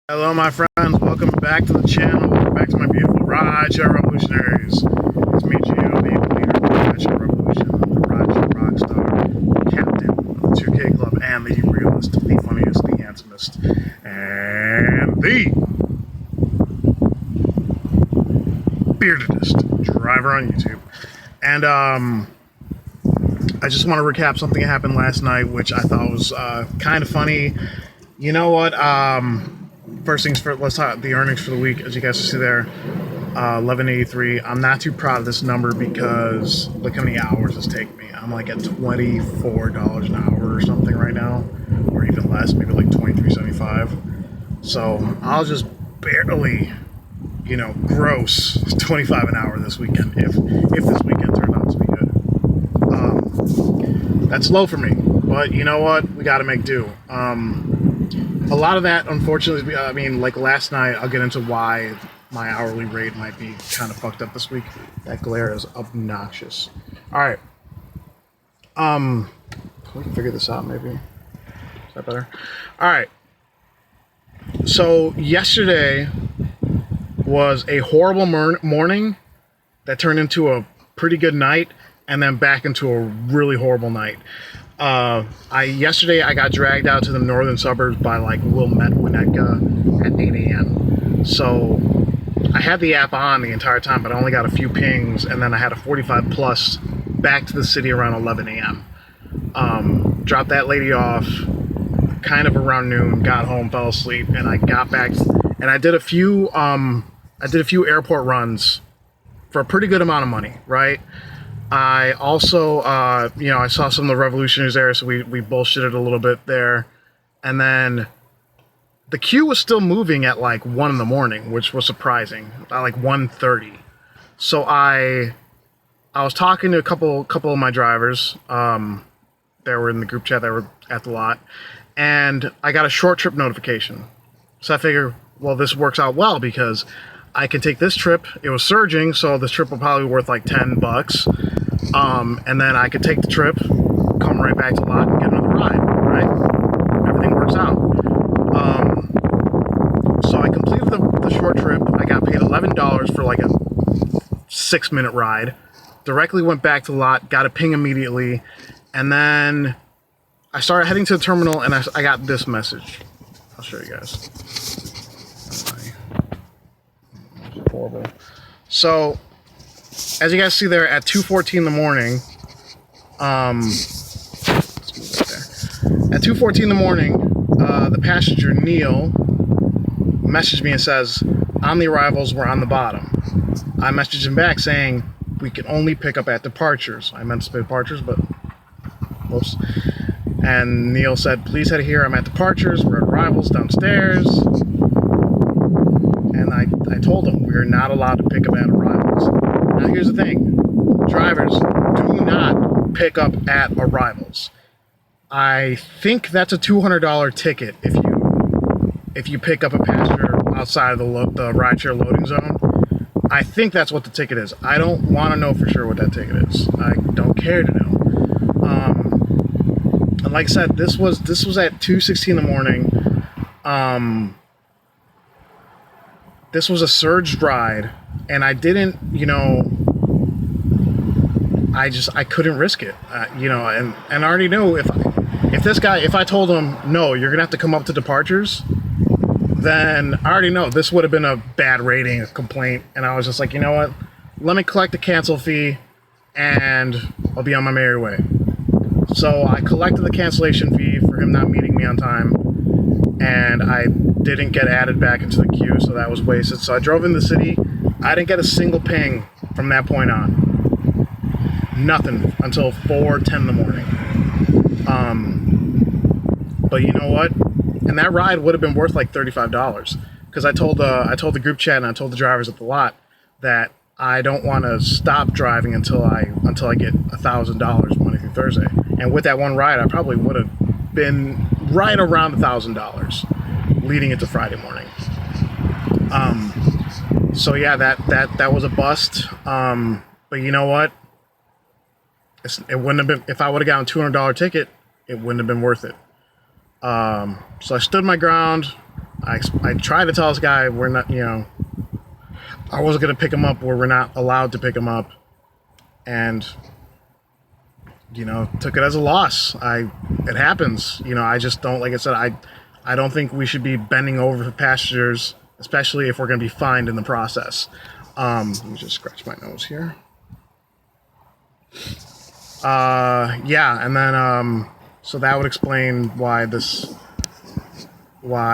Hello, my friends. Welcome back to the channel. Welcome back to my beautiful rideshare revolutionaries. It's me, Gig-Olo, the leader of the rideshare revolution, the rideshare rockstar, captain of the 2K Club, and the realist, the funniest, the handsomest, and the beardedest driver on YouTube. And I just want to recap something that happened last night, which I thought was kind of funny. You know what? First things first, let's talk the earnings for the week. As you guys can see there, 1183. I'm not too proud of this number because look how many hours it's taken me. I'm like at $24 an hour or something right now, or even less, maybe like $23.75. So I'll just barely, gross 25 an hour this weekend if this weekend turned out to be good. That's low for me, but you know what? We got to make do. A lot of that, unfortunately, like last night, I'll get into why my hourly rate might be kind of fucked up this week. That glare is obnoxious. All right. We can figure this out, maybe. Is that better? All right. So yesterday was a horrible morning that turned into a pretty good night, and then back into a really horrible night. Yesterday I got dragged out to the northern suburbs by like Winnetka at 8 a.m. So I had the app on the entire time, but I only got a few pings, and then I had a 45 plus back to the city around 11 a.m. Dropped that lady off kind of around noon, got home, fell asleep, and I got back and I did a few airport runs for a pretty good amount of money, right? I also, I saw some of the revolutionaries there, so we bullshitted a little bit there. And then the queue was still moving at like 1 in the morning, which was surprising, at like 1:30. So I was talking to a couple of my drivers that were in the group chat that were at the lot, and I got a short trip notification. So I figured, well, this works out well because I can take this trip. It was surging, so this trip will probably be worth like $10. And then I could take the trip, come right back to the lot, and get another ride, right? Everything works out. So I completed the short trip. I got paid $11 for like a 6-minute ride. Directly went back to the lot, got a ping immediately, and then I started heading to the terminal, and I got this message. I'll show you guys. Horrible. So, as you guys see there, at 2:14 in the morning, at 2:14 in the morning, the passenger Neil messaged me and says, "On the arrivals, we're on the bottom." I messaged him back saying, "We can only pick up at departures." I meant to say departures, but whoops. And Neil said, "Please head here. I'm at departures. We're at arrivals downstairs." And I told him we are not allowed to pick up at arrivals. Now here's the thing. Drivers, do not pick up at arrivals. I think that's a $200 ticket if you pick up a passenger outside of the rideshare loading zone. I think that's what the ticket is. I don't want to know for sure what that ticket is. I don't care to know. And like I said, this was at 2:16 in the morning. This was a surged ride, and I didn't, I couldn't risk it, and I already knew if I told him, no, you're going to have to come up to departures, then I already know this would have been a bad rating, a complaint, and I was just like, you know what, let me collect the cancel fee, and I'll be on my merry way. So I collected the cancellation fee for him not meeting me on time, and I didn't get added back into the queue, so that was wasted. So I drove in the city. I didn't get a single ping from that point on. Nothing until 4:10 in the morning. But you know what? And that ride would have been worth like $35 because I told the group chat and I told the drivers at the lot that I don't want to stop driving until I get $1,000 Monday through Thursday. And with that one ride, I probably would have been right around $1,000 leading into Friday morning. So yeah, that was a bust. But you know what? It wouldn't have been, if I would have gotten a $200 ticket, it wouldn't have been worth it. So I stood my ground. I tried to tell this guy we're not, I wasn't going to pick him up where we're not allowed to pick him up. And, took it as a loss. It happens. I just don't, like I said, I don't think we should be bending over for passengers, especially if we're going to be fined in the process. Let me just scratch my nose here. Yeah, and then, so that would explain why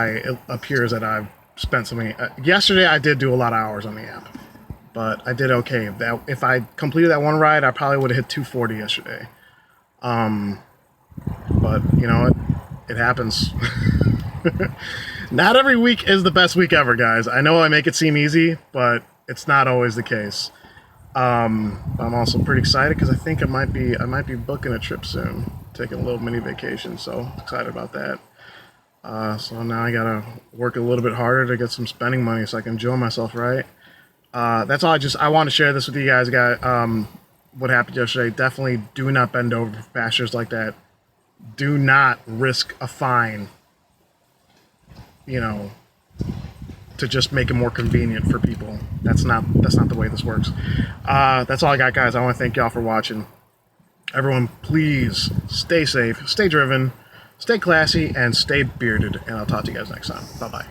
it appears that I've spent something. Yesterday, I did do a lot of hours on the app, but I did okay. If I completed that one ride, I probably would have hit 240 yesterday. But it happens. Not every week is the best week ever, guys. I know I make it seem easy, but it's not always the case. I'm also pretty excited because I think I might be booking a trip soon, taking a little mini vacation. So excited about that. So now I gotta work a little bit harder to get some spending money so I can enjoy myself, right? That's all. I want to share this with you guys. What happened yesterday. Definitely do not bend over for passengers like that. Do not risk a fine, to just make it more convenient for people. That's not the way this works. That's all I got, guys. I want to thank y'all for watching. Everyone, please stay safe, stay driven, stay classy, and stay bearded. And I'll talk to you guys next time. Bye-bye.